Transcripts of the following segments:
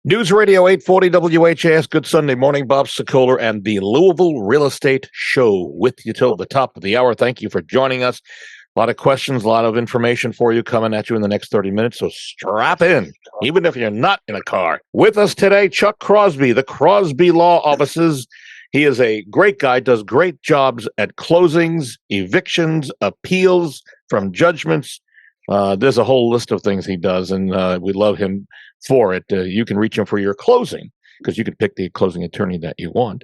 News Radio 840 WHAS. Good Sunday morning. Bob Sokoler and the Louisville Real Estate Show with you till the top of the hour. Thank you for joining us. A lot of questions, a lot of information for you coming at you in the next 30 minutes, so strap in, even if you're not in a car. With us today, Chuck Crosby, the Crosby Law Offices. He is a great guy, does great jobs at closings, evictions, appeals from judgments. There's a whole list of things he does, and we love him for it. You can reach him for your closing because you can pick the closing attorney that you want.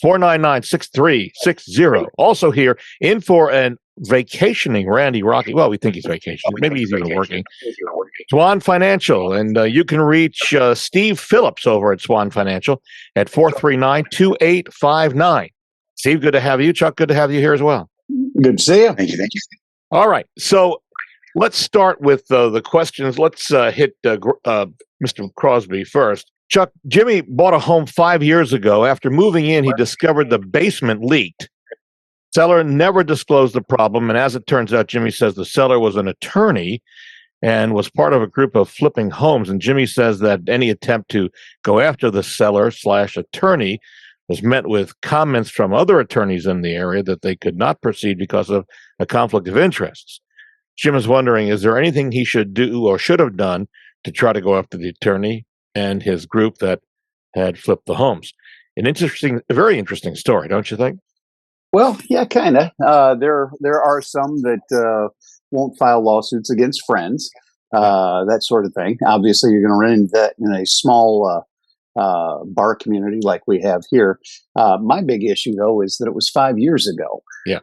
499-6360. Also here in for an vacationing Randy Rocky. Well, we think he's vacationing. Maybe he's even working. Swan Financial. And you can reach Steve Phillips over at Swan Financial at 439-2859. Steve, good to have you. Chuck, good to have you here as well. Good to see you. Thank you. All right. So let's start with the questions. Let's hit Mr. Crosby first. Chuck, Jimmy bought a home 5 years ago. After moving in, he discovered the basement leaked. Seller never disclosed the problem, and as it turns out, Jimmy says the seller was an attorney and was part of a group of flipping homes. And Jimmy says that any attempt to go after the seller/attorney was met with comments from other attorneys in the area that they could not proceed because of a conflict of interests. Jim is wondering, is there anything he should do or should have done to try to go after the attorney and his group that had flipped the homes? A very interesting story, don't you think? Well, yeah, kind of. There are some that won't file lawsuits against friends, that sort of thing. Obviously, you're going to run into that in a small bar community like we have here. My big issue, though, is that it was 5 years ago. Yeah.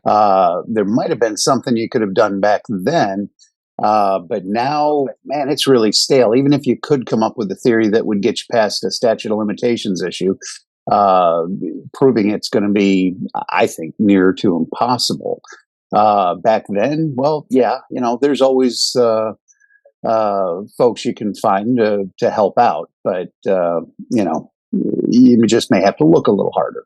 There might have been something you could have done back then, but now, man, it's really stale. Even if you could come up with a theory that would get you past a statute of limitations issue, proving it's going to be, I think, near to impossible. Back then, well, yeah, there's always folks you can find to help out, but you just may have to look a little harder.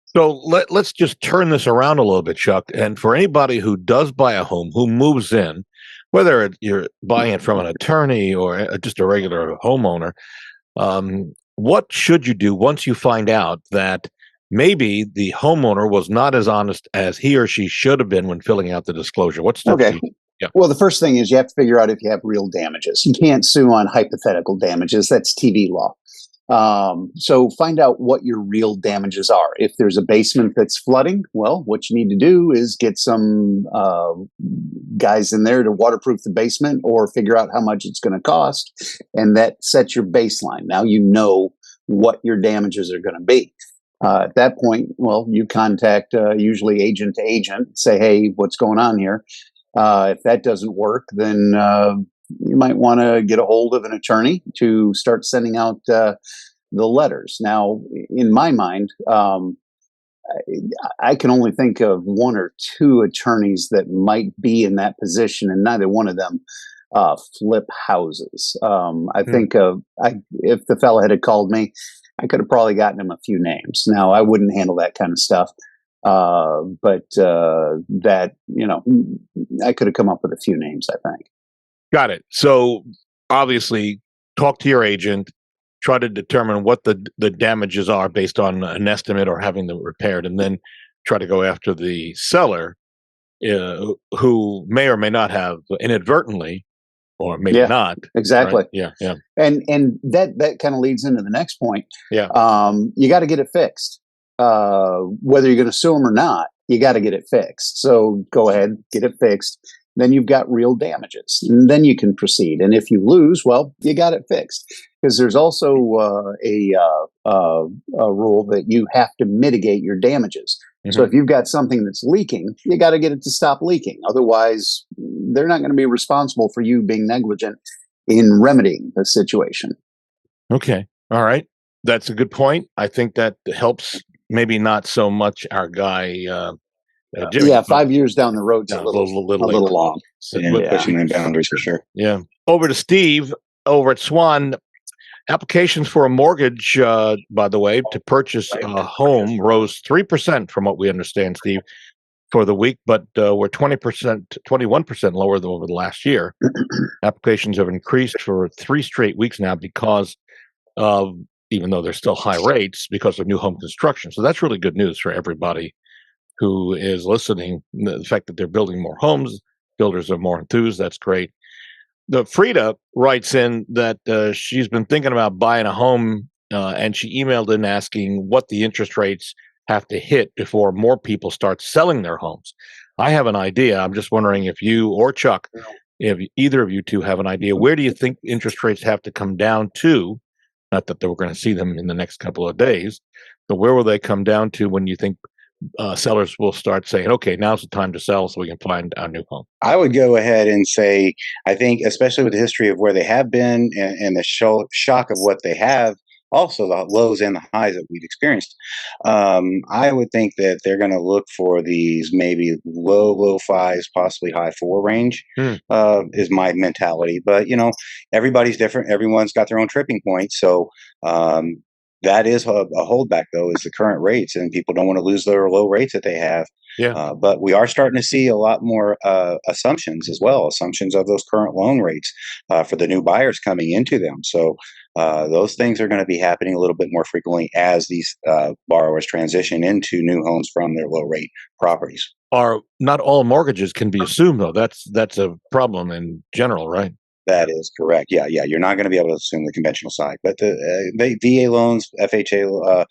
So let's just turn this around a little bit, Chuck. And for anybody who does buy a home, who moves in, whether you're buying it from an attorney or just a regular homeowner, what should you do once you find out that maybe the homeowner was not as honest as he or she should have been when filling out the disclosure? Okay. Yeah. Well, the first thing is you have to figure out if you have real damages. You can't sue on hypothetical damages. That's TV law. So find out what your real damages are. If there's a basement that's flooding, well, what you need to do is get some guys in there to waterproof the basement or figure out how much it's going to cost. And that sets your baseline. Now you know what your damages are going to be. At that point, well, you contact usually agent to agent, say, hey, what's going on here? If that doesn't work, then you might want to get a hold of an attorney to start sending out the letters. Now, in my mind, I can only think of one or two attorneys that might be in that position, and neither one of them flip houses. I think if the fella had called me, I could have probably gotten him a few names. Now, I wouldn't handle that kind of stuff. But that, I could have come up with a few names, I think. Got it. So obviously talk to your agent, try to determine what the damages are based on an estimate or having them repaired, and then try to go after the seller who may or may not have inadvertently or maybe not. Exactly. Right? Yeah. And that kind of leads into the next point. Yeah. You got to get it fixed. Whether you're going to sue them or not, you got to get it fixed. So go ahead, get it fixed. Then you've got real damages, and then you can proceed. And if you lose, well, you got it fixed. Because there's also a rule that you have to mitigate your damages. Mm-hmm. So if you've got something that's leaking, you got to get it to stop leaking. Otherwise, they're not going to be responsible for you being negligent in remedying the situation. Okay. All right. That's a good point. I think that helps. Maybe not so much our guy. Jimmy, 5 years down the road, a little long. Pushing the boundaries for sure. Yeah. Over to Steve over at Swan. Applications for a mortgage, by the way, to purchase a home rose 3% from what we understand, Steve, for the week, but we're 21% lower than over the last year. Applications have increased for 3 straight weeks now because even though there's still high rates because of new home construction. So that's really good news for everybody who is listening. The fact that they're building more homes, builders are more enthused. That's great. The Frida writes in that she's been thinking about buying a home, and she emailed in asking what the interest rates have to hit before more people start selling their homes. I have an idea. I'm just wondering if you or Chuck, if either of you two have an idea, where do you think interest rates have to come down to? Not that we're going to see them in the next couple of days, but where will they come down to when you think sellers will start saying, okay, now's the time to sell so we can find our new home? I would go ahead and say, I think, especially with the history of where they have been and the shock of what they have, also the lows and the highs that we've experienced, I would think that they're going to look for these maybe low fives, possibly high four range, is my mentality. But, everybody's different. Everyone's got their own tripping point. So, that is a holdback, though, is the current rates, and people don't want to lose their low rates that they have. Yeah. But we are starting to see a lot more assumptions as well, assumptions of those current loan rates for the new buyers coming into them. So those things are going to be happening a little bit more frequently as these borrowers transition into new homes from their low rate properties. Not all mortgages can be assumed, though. That's a problem in general, right? That is correct. Yeah. You're not going to be able to assume the conventional side, but the VA loans, FHA,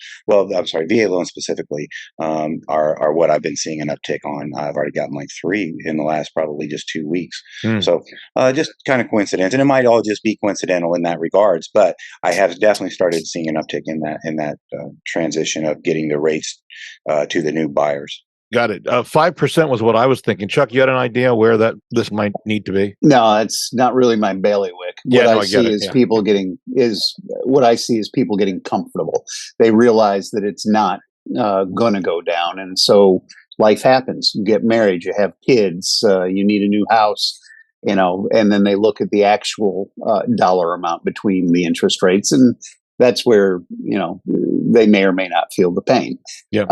VA loans specifically are what I've been seeing an uptick on. I've already gotten like 3 in the last probably just 2 weeks. So just kind of coincidence, and it might all just be coincidental in that regards. But I have definitely started seeing an uptick in that transition of getting the rates to the new buyers. Got it. 5% was what I was thinking. Chuck, you had an idea where this might need to be? No, it's not really my bailiwick. What I see is people getting comfortable. They realize that it's not going to go down, and so life happens. You get married, you have kids, you need a new house, and then they look at the actual dollar amount between the interest rates, and that's where they may or may not feel the pain. Yeah.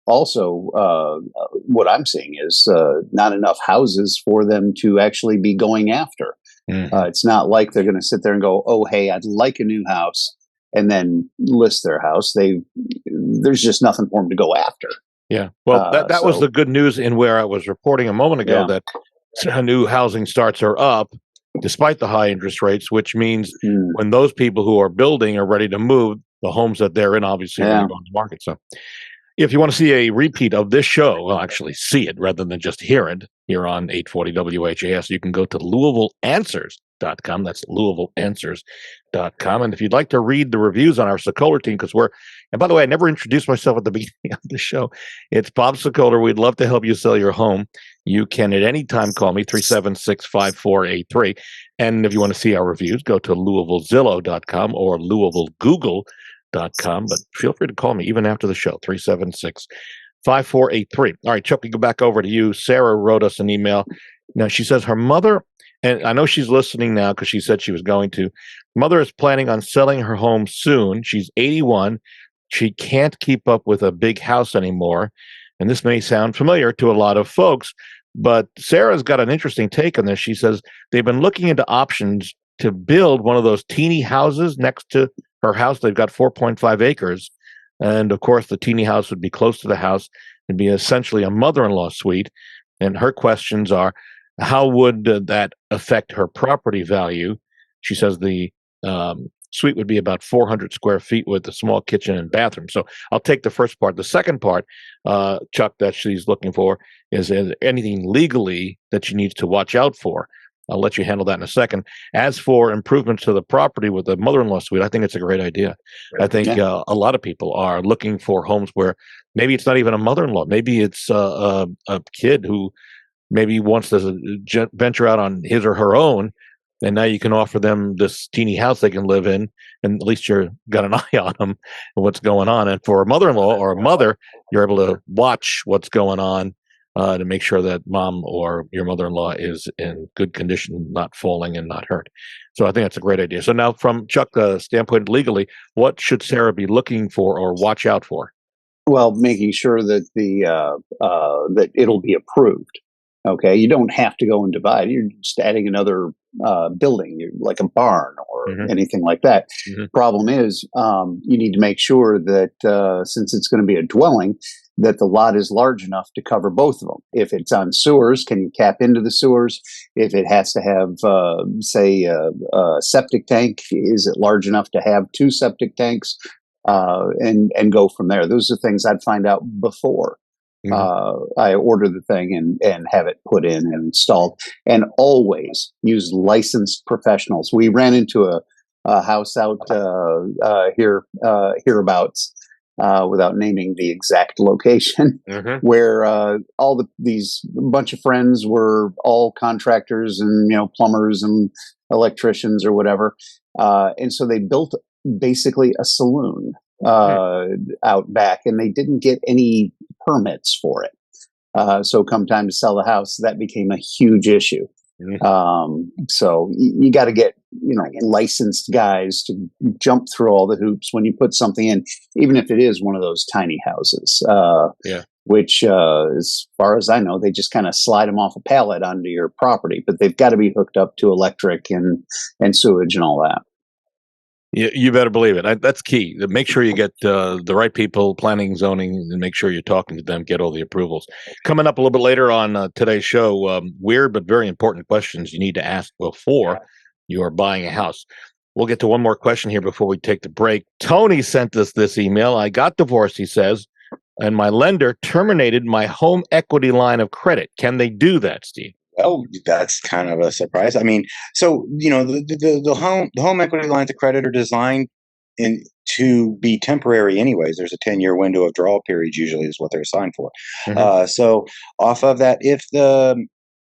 Also, what I'm seeing is not enough houses for them to actually be going after. It's not like they're going to sit there and go, "Oh, hey, I'd like a new house," and then list their house. There's just nothing for them to go after. Yeah. Well, that was the good news in where I was reporting a moment ago that new housing starts are up despite the high interest rates, which means when those people who are building are ready to move, the homes that they're in obviously are on the market. So if you want to see a repeat of this show, well, actually see it rather than just hear it here on 840 WHAS, you can go to LouisvilleAnswers.com. That's LouisvilleAnswers.com. And if you'd like to read the reviews on our Sokoler team, and by the way, I never introduced myself at the beginning of the show. It's Bob Sokoler. We'd love to help you sell your home. You can at any time call me, 376-5483. And if you want to see our reviews, go to LouisvilleZillow.com or LouisvilleGoogle.com. But feel free to call me even after the show, 376-5483. All right, Chuck, we go back over to you. Sarah wrote us an email. Now, she says her mother, and I know she's listening now because she said she was going to, mother is planning on selling her home soon. She's 81. She can't keep up with a big house anymore. And this may sound familiar to a lot of folks, but Sarah's got an interesting take on this. She says they've been looking into options to build one of those teeny houses next to her house. They've got 4.5 acres. And of course, the teeny house would be close to the house and be essentially a mother-in-law suite. And her questions are, how would that affect her property value? She says the suite would be about 400 square feet with a small kitchen and bathroom. So I'll take the first part. The second part, Chuck, that she's looking for is anything legally that she needs to watch out for. I'll let you handle that in a second. As for improvements to the property with the mother-in-law suite, I think it's a great idea. I think a lot of people are looking for homes where maybe it's not even a mother-in-law. Maybe it's a kid who maybe wants to venture out on his or her own, and now you can offer them this teeny house they can live in, and at least you've got an eye on them and what's going on. And for a mother-in-law or a mother, you're able to watch what's going on to make sure that mom or your mother-in-law is in good condition, not falling and not hurt. So I think that's a great idea. So now from Chuck's standpoint legally, what should Sarah be looking for or watch out for? Well, making sure that that it'll be approved. Okay, you don't have to go and divide. You're just adding another building, like a barn or Mhm. anything like that. Mhm. Problem is, you need to make sure that since it's going to be a dwelling, that the lot is large enough to cover both of them. If it's on sewers, can you cap into the sewers? If it has to have, say, a septic tank, is it large enough to have two septic tanks? And go from there. Those are things I'd find out before Mhm. I order the thing and have it put in and installed. And always use licensed professionals. We ran into a house out hereabouts, without naming the exact location, Mhm. where these bunch of friends were all contractors and plumbers and electricians or whatever, and so they built basically a saloon Hmm. out back, and they didn't get any permits for it. So come time to sell the house, that became a huge issue. Mhm. So you got to get licensed guys to jump through all the hoops when you put something in, even if it is one of those tiny houses. Yeah. Which, as far as I know, they just kind of slide them off a pallet onto your property, but they've got to be hooked up to electric and sewage and all that. You better believe it. That's key. Make sure you get the right people, planning, zoning, and make sure you're talking to them, get all the approvals. Coming up a little bit later on today's show, weird but very important questions you need to ask before you are buying a house. We'll get to one more question here before we take the break. Tony sent us this email. I got divorced, he says, and my lender terminated my home equity line of credit. Can they do that, Steve? Well, that's kind of a surprise. I mean, so the home equity lines of credit are designed in to be temporary anyways. There's a 10-year window of draw periods usually is what they're assigned for. Mhm. So off of that, if the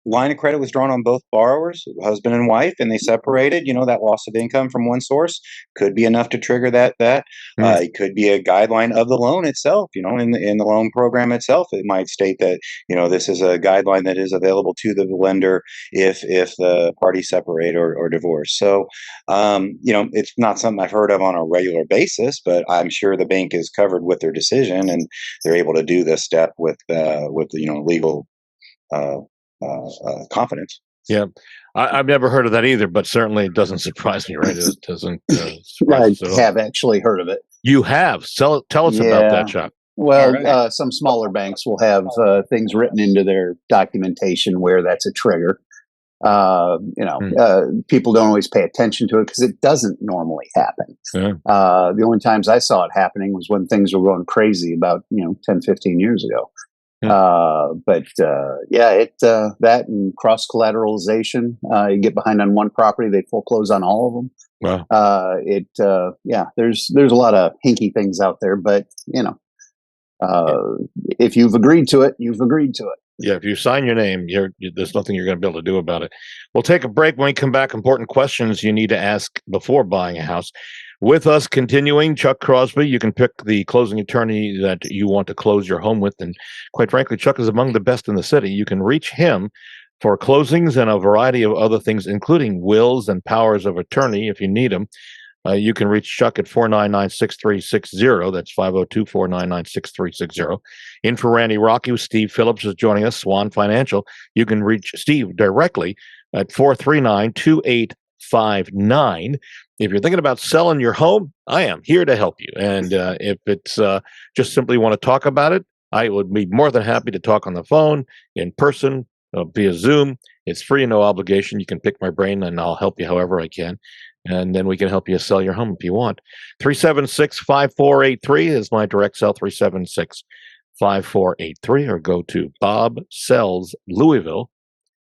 line of credit was drawn on both borrowers, husband and wife, and they separated, that loss of income from one source could be enough to trigger that. Mm. It could be a guideline of the loan itself. In the loan program itself, it might state that this is a guideline that is available to the lender if the parties separate or divorce. So it's not something I've heard of on a regular basis, but I'm sure the bank is covered with their decision and they're able to do this step with legal confidence. Yeah. I've never heard of that either, but certainly it doesn't surprise me, right? It doesn't surprise I us at all. have actually heard of it. You have. Tell us about Yeah. that, Chuck. Well, All right. some smaller banks will have things written into their documentation where that's a trigger. Hmm. People don't always pay attention to it because it doesn't normally happen. Yeah. The only times I saw it happening was when things were going crazy about 10, 15 years ago. But that and cross collateralization. You get behind on one property, they foreclose on all of them. Wow. There's a lot of hinky things out there, but if you've agreed to it, you've agreed to it. Yeah, if you sign your name, there's nothing you're going to be able to do about it. We'll take a break. When we come back, important questions you need to ask before buying a house. With us continuing, Chuck Crosby, you can pick the closing attorney that you want to close your home with. And quite frankly, Chuck is among the best in the city. You can reach him for closings and a variety of other things, including wills and powers of attorney if you need them. You can reach Chuck at 499-6360. That's 502-499-6360. In for Randy Rocky, Steve Phillips is joining us, Swan Financial. You can reach Steve directly at 439-2859. If you're thinking about selling your home, I am here to help you. And if it's just simply want to talk about it, I would be more than happy to talk on the phone, in person, via Zoom. It's free and no obligation. You can pick my brain and I'll help you however I can. And then we can help you sell your home if you want. 376-5483 is my direct cell, 376-5483, or go to Bob Sells Louisville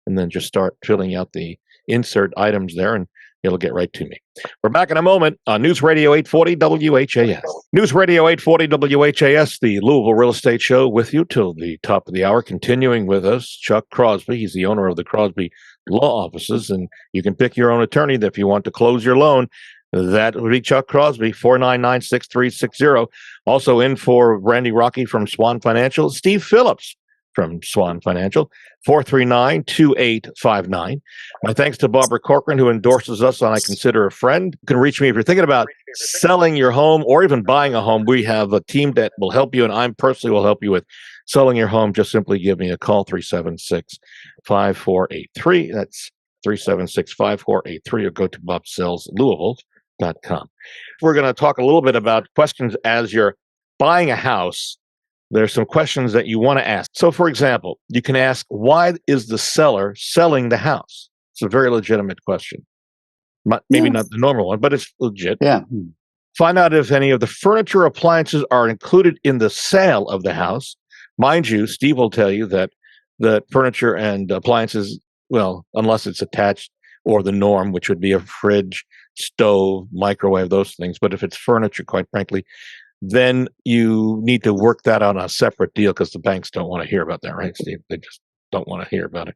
and then just start filling out the insert items there and it'll get right to me. We're back in a moment on News Radio 840 WHAS. News Radio 840 WHAS, the Louisville Real Estate Show, with you till the top of the hour. Continuing with us, Chuck Crosby. He's the owner of the Crosby Law Offices, and you can pick your own attorney if you want to close your loan. That would be Chuck Crosby, 499-6360. Also in for Randy Rocky from Swan Financial, Steve Phillips from Swan Financial, 439-2859. My thanks to Barbara Corcoran, who endorses us on I Consider a Friend. You can reach me if you're thinking about selling your home or even buying a home. We have a team that will help you, and I personally will help you with selling your home. Just simply give me a call, 376-5483. That's 376-548-3, or go to bobsellslouisville.com. We're going to talk a little bit about questions as you're buying a house. There's some questions that you want to ask. So, for example, you can ask, why is the seller selling the house? It's a very legitimate question. Maybe not the normal one, but it's legit. Yeah. Find out if any of the furniture appliances are included in the sale of the house. Mind you, Steve will tell you that the furniture and appliances, well, unless it's attached, or the norm, which would be a fridge, stove, microwave, those things. But if it's furniture, quite frankly, then you need to work that on a separate deal, because the banks don't want to hear about that, right, Steve? They just don't want to hear about it.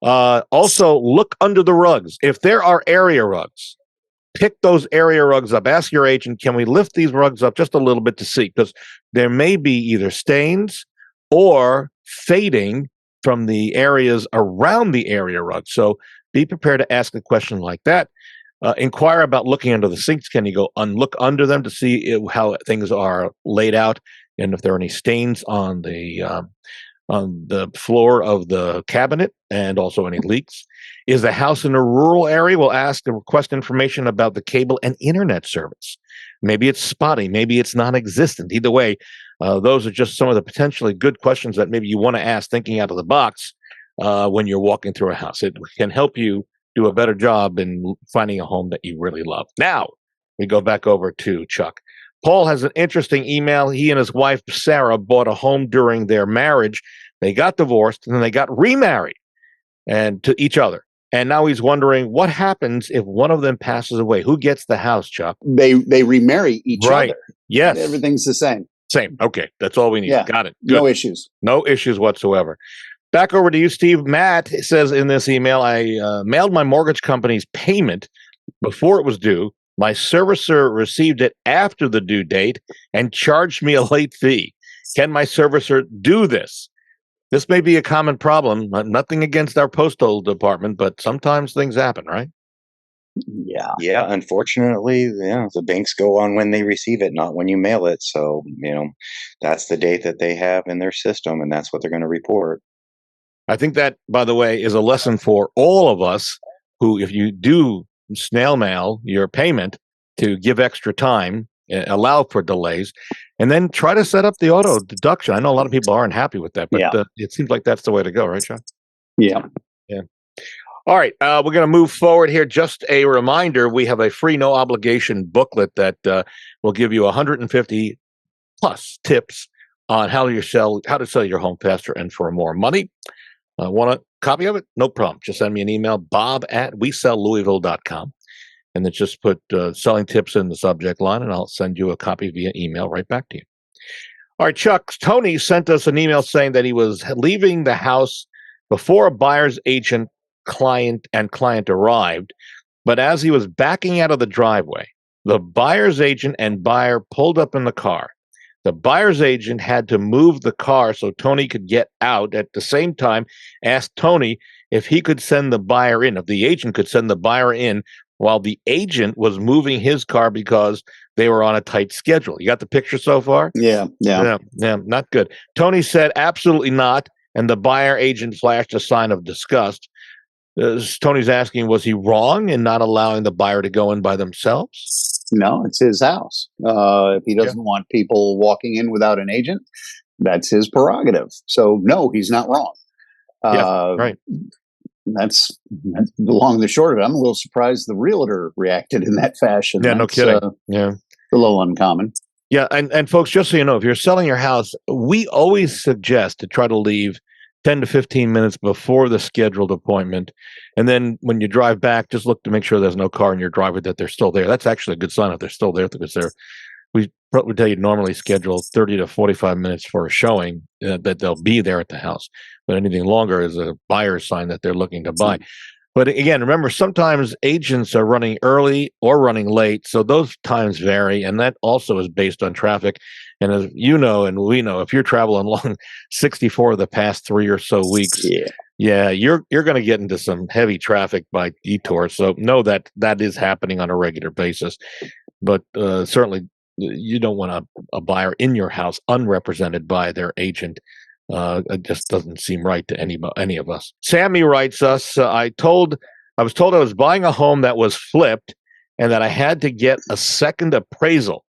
Also, look under the rugs. If there are area rugs, pick those area rugs up. Ask your agent, can we lift these rugs up just a little bit to see? Because there may be either stains or fading from the areas around the area rug. So be prepared to ask a question like that. Inquire about looking under the sinks. Can you go look under them to see how things are laid out, and if there are any stains on the floor of the cabinet, and also any leaks? Is the house in a rural area? We'll ask and request information about the cable and internet service. Maybe it's spotty. Maybe it's non-existent. Either way, those are just some of the potentially good questions that maybe you want to ask, thinking out of the box when you're walking through a house. It can help you do a better job in finding a home that you really love. Now, we go back over to Chuck. Paul has an interesting email. He and his wife, Sarah, bought a home during their marriage. They got divorced, and then they got remarried and to each other. And now he's wondering what happens if one of them passes away. Who gets the house, Chuck? They remarry each Right. other. Yes. Everything's the same. Same. Okay. That's all we need. Yeah. Got it. Good. No issues. No issues whatsoever. Back over to you, Steve. Matt says in this email, I mailed my mortgage company's payment before it was due. My servicer received it after the due date and charged me a late fee. Can my servicer do this? This may be a common problem. Nothing against our postal department, but sometimes things happen, right? Yeah. Yeah, unfortunately, the banks go on when they receive it, not when you mail it. So, that's the date that they have in their system, and that's what they're going to report. I think that, by the way, is a lesson for all of us who, if you do snail mail your payment, to give extra time, allow for delays, and then try to set up the auto deduction. I know a lot of people aren't happy with that, but it seems like that's the way to go, right, John? Yeah. Yeah. All right, we're going to move forward here. Just a reminder, we have a free, no obligation booklet that will give you 150 plus tips on how to sell your home faster and for more money. Want a copy of it? No problem. Just send me an email, bob@wesellouisville.com. And then just put selling tips in the subject line, and I'll send you a copy via email right back to you. All right, Chuck, Tony sent us an email saying that he was leaving the house before a buyer's agent client arrived. But as he was backing out of the driveway, the buyer's agent and buyer pulled up in the car. The buyer's agent had to move the car so Tony could get out. At the same time, asked Tony if he could send the buyer in, if the agent could send the buyer in, while the agent was moving his car because they were on a tight schedule. You got the picture so far? Yeah, not good. Tony said absolutely not, and the buyer agent flashed a sign of disgust. Tony's asking, was he wrong in not allowing the buyer to go in by themselves? No, it's his house. If he doesn't want people walking in without an agent, that's his prerogative. So, no, he's not wrong. Right. That's the long and the short of it. I'm a little surprised the realtor reacted in that fashion. Yeah, no kidding. A little uncommon. Yeah, and folks, just so you know, if you're selling your house, we always suggest to try to leave 10 to 15 minutes before the scheduled appointment. And then when you drive back, just look to make sure there's no car in your driveway, that they're still there. That's actually a good sign if they're still there, because we probably tell you normally schedule 30 to 45 minutes for a showing, that they'll be there at the house. But anything longer is a buyer's sign that they're looking to buy. But again, remember, sometimes agents are running early or running late, so those times vary, and that also is based on traffic. And as you know, and we know, if you're traveling along 64 of the past 3 or so weeks, you're going to get into some heavy traffic by detour. So know that is happening on a regular basis. But certainly, you don't want a buyer in your house unrepresented by their agent. It just doesn't seem right to any of us. Sammy writes us, I told I was told I was buying a home that was flipped and that I had to get a second appraisal.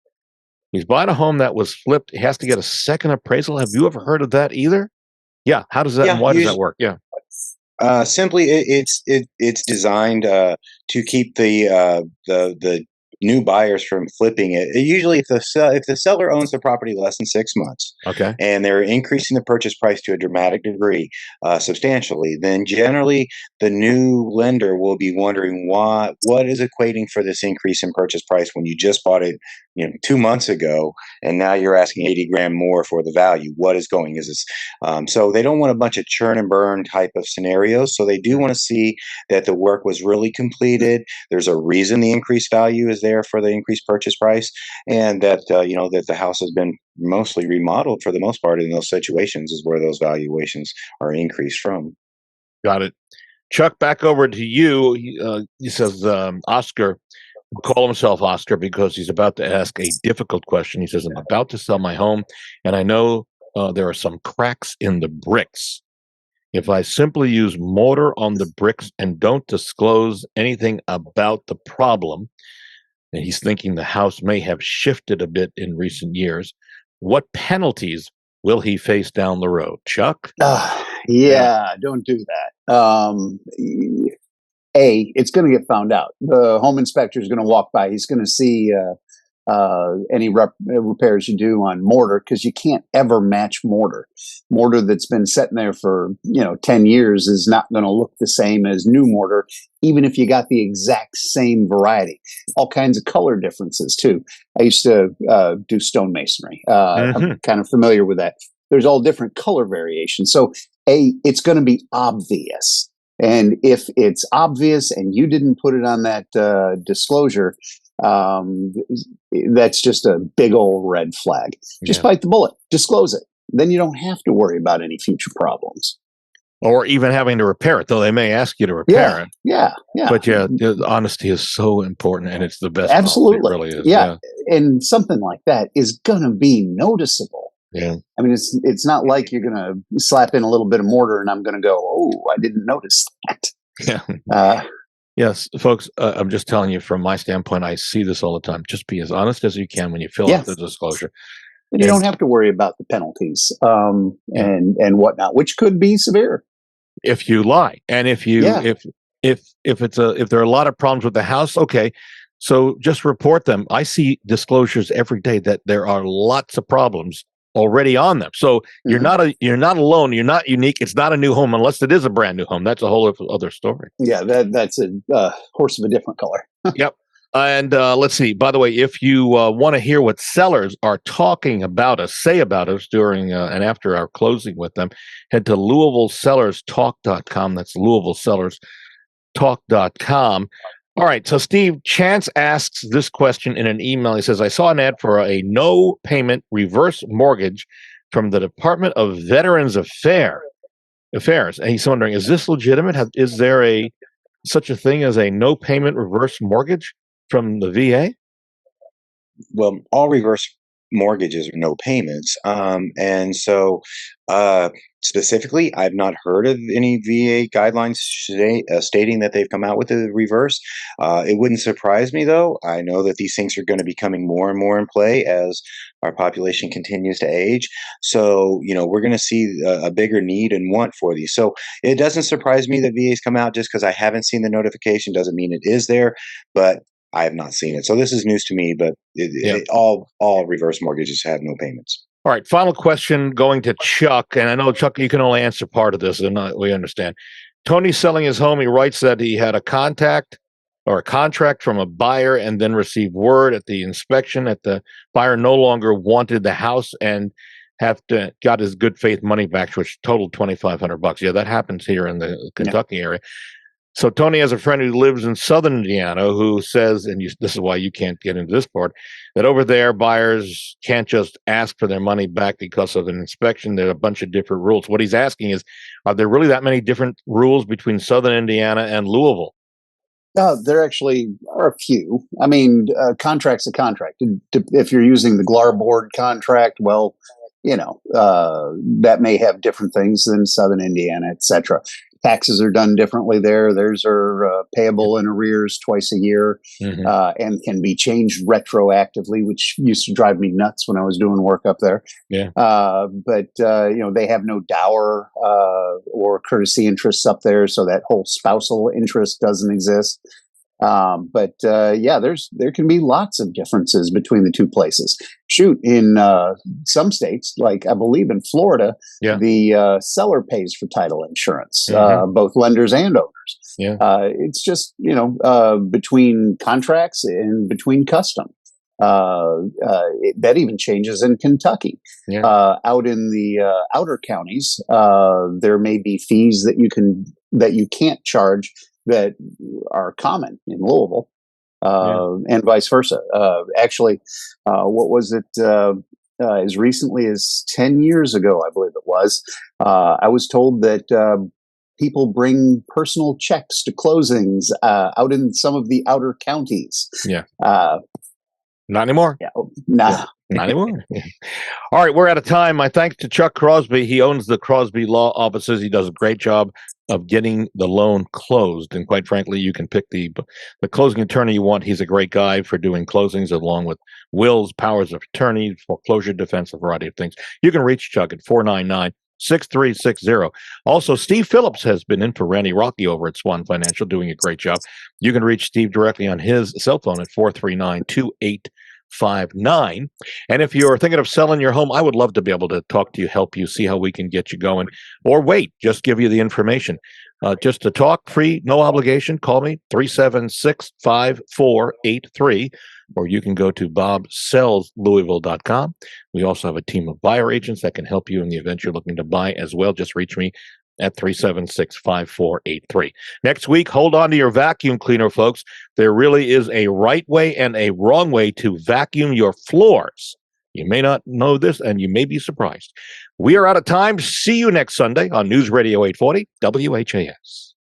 He's buying a home that was flipped. He has to get a second appraisal. Have you ever heard of that either? Yeah. How does that and why does that work? Yeah. Simply, it's designed to keep the new buyers from flipping it. Usually, if the seller owns the property less than 6 months, okay, and they're increasing the purchase price to a dramatic degree, substantially, then generally the new lender will be wondering what is equating for this increase in purchase price when you just bought it, 2 months ago, and now you're asking 80 grand more for the value. What is going? Is this so they don't want a bunch of churn and burn type of scenarios. So they do want to see that the work was really completed. There's a reason the increased value is there for the increased purchase price, and that that the house has been mostly remodeled for the most part. In those situations, is where those valuations are increased from. Got it. Chuck, back over to you. He says Oscar will call himself Oscar because he's about to ask a difficult question. He says, I'm about to sell my home, and I know there are some cracks in the bricks. If I simply use mortar on the bricks and don't disclose anything about the problem, and he's thinking the house may have shifted a bit in recent years, what penalties will he face down the road? Chuck? Don't do that. It's going to get found out. The home inspector is going to walk by. He's going to see any repairs you do on mortar, because you can't ever match mortar. Mortar that's been sitting there for 10 years is not going to look the same as new mortar, even if you got the exact same variety. All kinds of color differences too. I used to do stonemasonry. I'm kind of familiar with that. There's all different color variations. So it's going to be obvious. And if it's obvious and you didn't put it on that disclosure, that's just a big old red flag. Just bite the bullet, disclose it. Then you don't have to worry about any future problems. Or even having to repair it, though they may ask you to repair it. Yeah. But honesty is so important, and it's the best. Absolutely. It really is. Yeah. And something like that is going to be noticeable. Yeah. I mean, it's not like you're going to slap in a little bit of mortar and I'm going to go, oh, I didn't notice that. Yeah. Yes, folks, I'm just telling you from my standpoint, I see this all the time. Just be as honest as you can when you fill out the disclosure. And you don't have to worry about the penalties and whatnot, which could be severe if you lie. And if you if there are a lot of problems with the house, okay, so just report them. I see disclosures every day that there are lots of problems already on them. So you're not alone. You're not unique. It's not a new home unless it is a brand new home. That's a whole other story. Yeah, that's a horse of a different color. Yep. And let's see. By the way, if you want to hear what sellers are talking about us, say about us during and after our closing with them, head to LouisvilleSellersTalk.com. That's LouisvilleSellersTalk.com. All right. So, Steve, Chance asks this question in an email. He says, I saw an ad for a no payment reverse mortgage from the Department of Veterans Affairs. And he's wondering, is this legitimate? Is there such a thing as a no payment reverse mortgage from the VA? Well, all reverse mortgages are no payments. And so specifically, I've not heard of any VA guidelines stating that they've come out with a reverse. It wouldn't surprise me, though. I know that these things are going to be coming more and more in play as our population continues to age. So, we're going to see a bigger need and want for these. So it doesn't surprise me that VA's come out. Just because I haven't seen the notification doesn't mean it is there, but I have not seen it. So this is news to me, but all reverse mortgages have no payments. All right. Final question going to Chuck. And I know, Chuck, you can only answer part of this, and we understand. Tony's selling his home. He writes that he had a contract from a buyer and then received word at the inspection that the buyer no longer wanted the house and got his good faith money back, which totaled $2,500. Yeah, that happens here in the Kentucky area. So Tony has a friend who lives in southern Indiana who says, and this is why you can't get into this part, that over there buyers can't just ask for their money back because of an inspection. There are a bunch of different rules. What he's asking is, are there really that many different rules between southern Indiana and Louisville? There actually are a few. I mean, contract's a contract. If you're using the GLAR board contract, well, that may have different things than southern Indiana, et cetera. taxes are done differently there. Theirs are payable in arrears twice a year, and can be changed retroactively, which used to drive me nuts when I was doing work up there. Yeah. But they have no dower or courtesy interests up there, so that whole spousal interest doesn't exist. There can be lots of differences between the two places. Shoot, in some states, like I believe in Florida, the seller pays for title insurance, both lenders and owners. Yeah. It's just, between contracts and between custom. That even changes in Kentucky. Out in the outer counties, there may be fees that you can't charge that are common in Louisville, and vice versa. Actually, what was it? As recently as 10 years ago, I believe it was, I was told that people bring personal checks to closings out in some of the outer counties. Not anymore. Not anymore. All right, we're out of time. My thanks to Chuck Crosby. He owns the Crosby Law Offices. He does a great job of getting the loan closed. And quite frankly, you can pick the closing attorney you want. He's a great guy for doing closings along with wills, powers of attorney, foreclosure defense, a variety of things. You can reach Chuck at 499-6360. Also, Steve Phillips has been in for Randy Rocky over at Swan Financial, doing a great job. You can reach Steve directly on his cell phone at 439-2859. And if you're thinking of selling your home, I would love to be able to talk to you, help you, see how we can get you going, or wait, just give you the information. Just to talk, free, no obligation, call me, 376-5483, or you can go to bobsellslouisville.com. We also have a team of buyer agents that can help you in the event you're looking to buy as well. Just reach me at 376-5483. Next week, hold on to your vacuum cleaner, folks. There really is a right way and a wrong way to vacuum your floors. You may not know this, and you may be surprised. We are out of time. See you next Sunday on News Radio 840 WHAS.